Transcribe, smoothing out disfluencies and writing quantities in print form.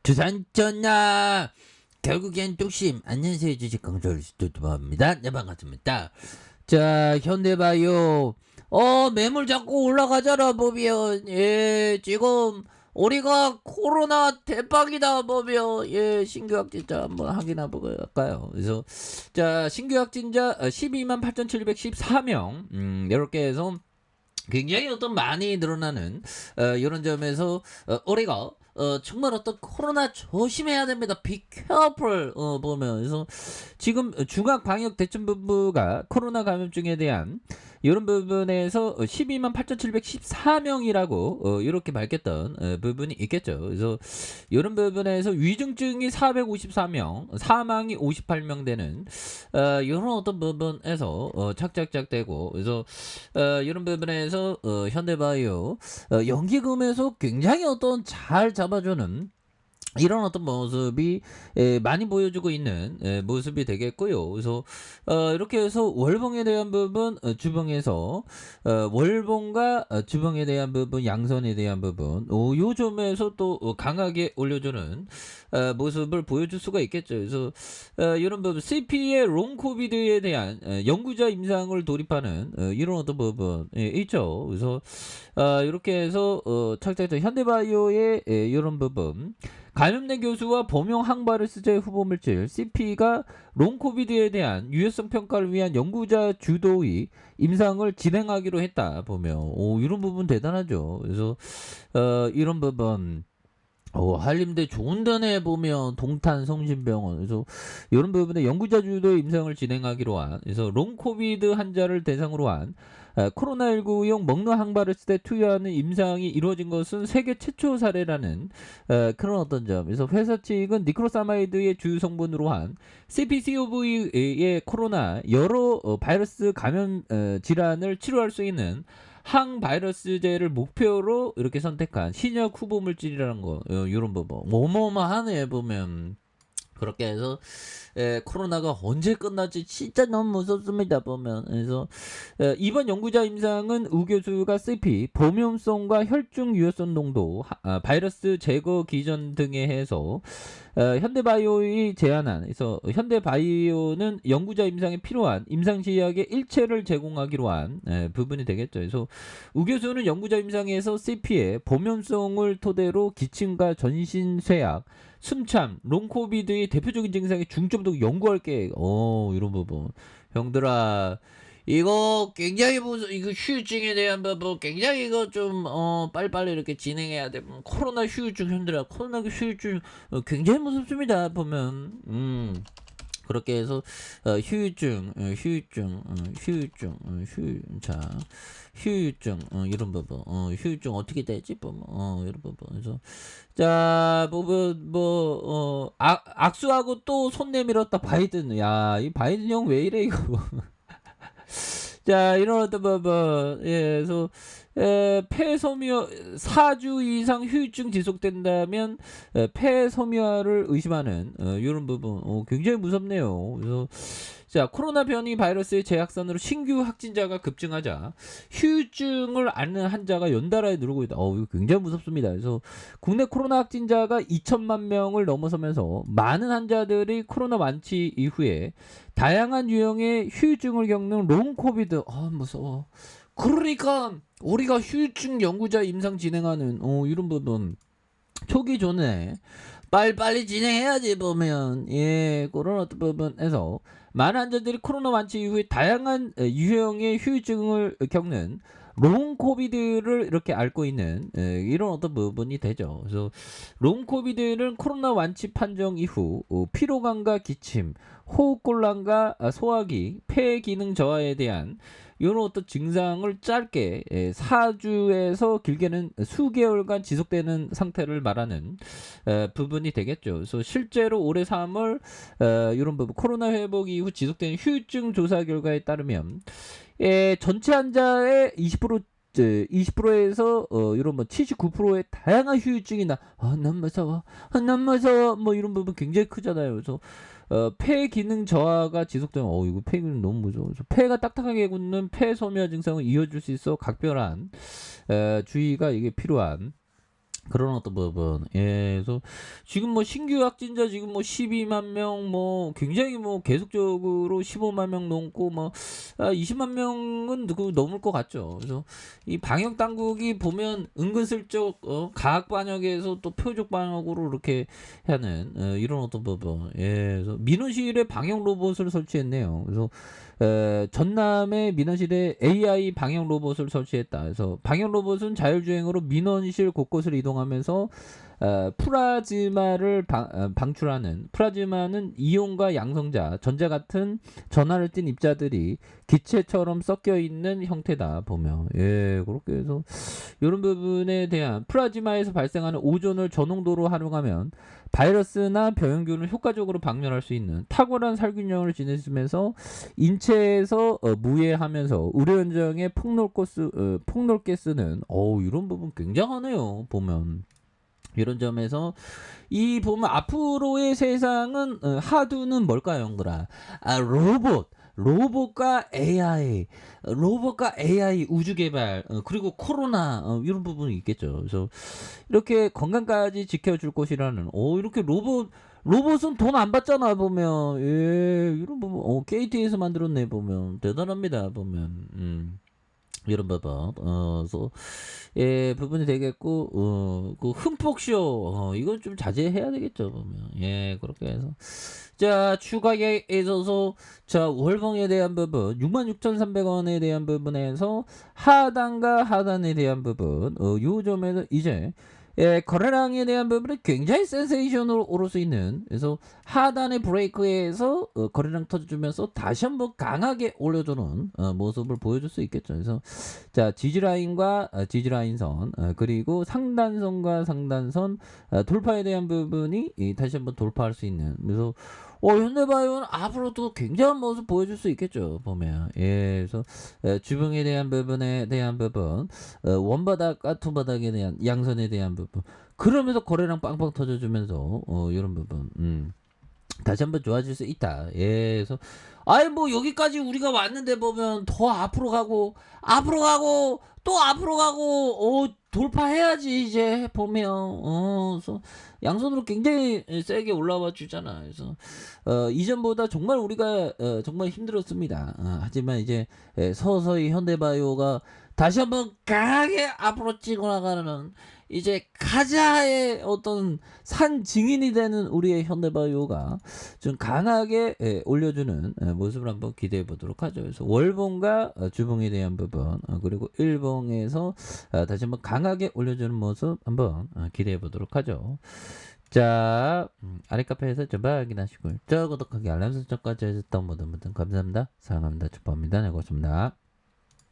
주산 전나 결국엔 뚝심. 안녕하세요, 주식 강철 스튜디오입니다. 네, 반갑습니다. 자, 현대바이오 매물 자꾸 올라가잖아 보면. 예, 지금 우리가 코로나 대박이다 보면. 예, 신규 확진자 한번 확인해 볼까요? 그래서 자, 신규 확진자 128,714명 이렇게 해서 굉장히 어떤 많이 늘어나는 이런 점에서 우리가 정말 어떤 코로나 조심해야 됩니다. Be careful. 보면 그래서 지금 중앙방역대책본부가 코로나 감염증에 대한 이런 부분에서 128,714명이라고 이렇게 밝혔던 부분이 있겠죠. 그래서 이런 부분에서 위중증이 454명, 사망이 58명 되는 이런 어떤 부분에서 착착착되고, 그래서 이런 부분에서 현대바이오 연기금에서 굉장히 어떤 잘 잡아주는 이런 어떤 모습이 많이 보여주고 있는 모습이 되겠고요. 그래서 이렇게 해서 월봉에 대한 부분, 주봉에서 월봉과 주봉에 대한 부분, 양선에 대한 부분, 요 점에서 또 강하게 올려주는 모습을 보여줄 수가 있겠죠. 그래서 이런 부분, CP의 롱 코비드에 대한 연구자 임상을 돌입하는 이런 어떤 부분 있죠. 그래서 이렇게 해서 착착착 현대바이오의 이런 부분, 감염된 교수와 범용 항바이러스제 후보물질 CP가 롱코비드에 대한 유해성 평가를 위한 연구자 주도의 임상을 진행하기로 했다 보면, 이런 부분 대단하죠. 그래서 이런 부분 한림대 좋은 데네 보면 동탄 성심병원, 그래서 이런 부분에 연구자 주도 임상을 진행하기로 한, 그래서 롱코비드 환자를 대상으로 한 코로나19용 먹는 항바이러스에 투여하는 임상이 이루어진 것은 세계 최초 사례라는 그런 어떤 점. 그래서 회사 측은 니크로사마이드의 주요 성분으로 한 CPCOV의 코로나 여러 바이러스 감염 질환을 치료할 수 있는 항바이러스제를 목표로 이렇게 선택한 신약 후보 물질이라는 거, 이런 부분 어마어마하네 보면. 그렇게 해서 코로나가 언제 끝날지 진짜 너무 무섭습니다 보면. 그래서 이번 연구자 임상은 우 교수가 CP 범용성과 혈중 유해성 농도, 바이러스 제거 기전 등에 해서 현대바이오의 제안한, 그래서 현대바이오는 연구자 임상에 필요한 임상 시약의 일체를 제공하기로 한 부분이 되겠죠. 그래서 우 교수는 연구자 임상에서 CP의 범용성을 토대로 기침과 전신 쇠약, 숨참, 롱코비드의 대표적인 증상에 중점적으로 연구할 계획. 이런 부분. 형들아, 이거 굉장히 이거 휴유증에 대한 부분 굉장히 이거 좀 빨리빨리 이렇게 진행해야 돼. 코로나 휴유증, 형들아, 코로나 휴유증 굉장히 무섭습니다 보면. 그렇게 해서 휴유증, 자, 휴유증, 이런 부분, 휴유증 어떻게 되지 보면, 이런 부분. 그래서 자, 부분 악수하고 또 손 내밀었다 바이든. 야, 이 바이든 형 왜 이래 이거. 자, 이런 어떤 부분. 예, 그래서 폐섬유 4주 이상 후유증 지속된다면 폐섬유화를 의심하는 이런 부분 굉장히 무섭네요. 그래서 자, 코로나 변이 바이러스의 재확산으로 신규 확진자가 급증하자 후유증을 앓는 환자가 연달아 누르고 있다. 이거 굉장히 무섭습니다. 그래서 국내 코로나 확진자가 2천만 명을 넘어서면서 많은 환자들이 코로나 완치 이후에 다양한 유형의 후유증을 겪는 롱 코비드. 무서워. 그러니까 우리가 후유증 연구자 임상 진행하는 이런 부분 초기 전에 빨리빨리 진행해야지 보면. 예, 그런 어떤 부분에서 많은 환자들이 코로나 완치 이후에 다양한 유형의 후유증을 겪는 롱 코비드를 이렇게 앓고 있는 이런 어떤 부분이 되죠. 그래서 롱 코비드는 코로나 완치 판정 이후 피로감과 기침, 호흡곤란과 소화기, 폐 기능 저하에 대한 이런 어떤 증상을 짧게 4주에서 길게는 수개월간 지속되는 상태를 말하는 부분이 되겠죠. 그래서 실제로 올해 3월 이런 부분 코로나 회복 이후 지속되는 후유증 조사 결과에 따르면 전체 환자의 20%에서 이런 79%의 다양한 후유증이 난 무서워, 난 무서워, 이런 부분 굉장히 크잖아요. 그래서 폐 기능 저하가 지속되면 이거 폐 기능 너무 무서워. 폐가 딱딱하게 굳는 폐섬유화 증상을 이어줄 수 있어 각별한 주의가 이게 필요한 그런 어떤 부분. 예. 그래서 지금 뭐 신규 확진자 지금 뭐 12만 명 뭐 굉장히 뭐 계속적으로 15만 명 넘고 뭐 20만 명은 그 넘을 것 같죠. 그래서 이 방역 당국이 보면 은근슬쩍 가학 방역에서 또 표적 방역으로 이렇게 하는 이런 어떤 부분. 예. 그래서 민원실에 방역 로봇을 설치했네요. 그래서 전남의 민원실에 AI 방역 로봇을 설치했다. 그래서 방역 로봇은 자율주행으로 민원실 곳곳을 이동하면서 플라즈마를 방출하는, 플라즈마는 이온과 양성자, 전자 같은 전하를 띤 입자들이 기체처럼 섞여 있는 형태다 보면, 예, 그렇게 해서 이런 부분에 대한 플라즈마에서 발생하는 오존을 저농도로 활용하면 바이러스나 병원균을 효과적으로 박멸할 수 있는 탁월한 살균력을 지니면서 인체에서 무해하면서 의료 현장에 폭넓게 쓰는 이런 부분 굉장하네요. 보면 이런 점에서 이 보면 앞으로의 세상은 하두는 뭘까요, 형들아? 로봇과 AI, 로봇과 AI 우주 개발, 그리고 코로나 이런 부분이 있겠죠. 그래서 이렇게 건강까지 지켜줄 것이라는 이렇게 로봇은 돈 안 받잖아 보면. 예, 이런 부분 KT에서 만들었네 보면 대단합니다 보면. 이런 부분 그래서 예 부분이 되겠고 그 흠뻑쇼 이건 좀 자제해야 되겠죠 보면. 예, 그렇게 해서 자 추가에 있어서 자 월봉에 대한 부분 66,300원에 대한 부분에서 하단과 하단에 대한 부분 요 점에서 이제 예, 거래량에 대한 부분은 굉장히 센세이션으로 오를 수 있는, 그래서 하단의 브레이크에서 거래량 터져주면서 다시 한번 강하게 올려주는 모습을 보여줄 수 있겠죠. 그래서 자 지지라인과 지지라인선 그리고 상단선과 상단선 돌파에 대한 부분이 다시 한번 돌파할 수 있는, 그래서 현대바이오는 앞으로도 굉장한 모습 보여줄 수 있겠죠 보면. 예, 그래서 주봉에 대한 부분에 대한 부분 원바닥과 투바닥에 대한 양선에 대한 부분 그러면서 거래량 빵빵 터져주면서 이런 부분 다시 한번 좋아질 수 있다. 예, 그래서 아이 뭐 여기까지 우리가 왔는데 보면 더 앞으로 가고 또 앞으로 가고 돌파해야지 이제 보면 그래서 양손으로 굉장히 세게 올라와 주잖아. 그래서 이전보다 정말 우리가 정말 힘들었습니다. 하지만 이제 서서히 현대바이오가 다시 한번 강하게 앞으로 찍어 나가는 이제 가자의 어떤 산 증인이 되는 우리의 현대바이오가 좀 강하게 올려주는 모습을 한번 기대해 보도록 하죠. 그래서 월봉과 주봉에 대한 부분 그리고 일봉에서 다시 한번 강하게 올려주는 모습 한번 기대해 보도록 하죠. 자 아래 카페에서 좀 확인하시고요. 구독하기 알람 설정까지 해줬던 모든 분들 감사합니다. 사랑합니다. 축복합니다. 네, 고맙습니다.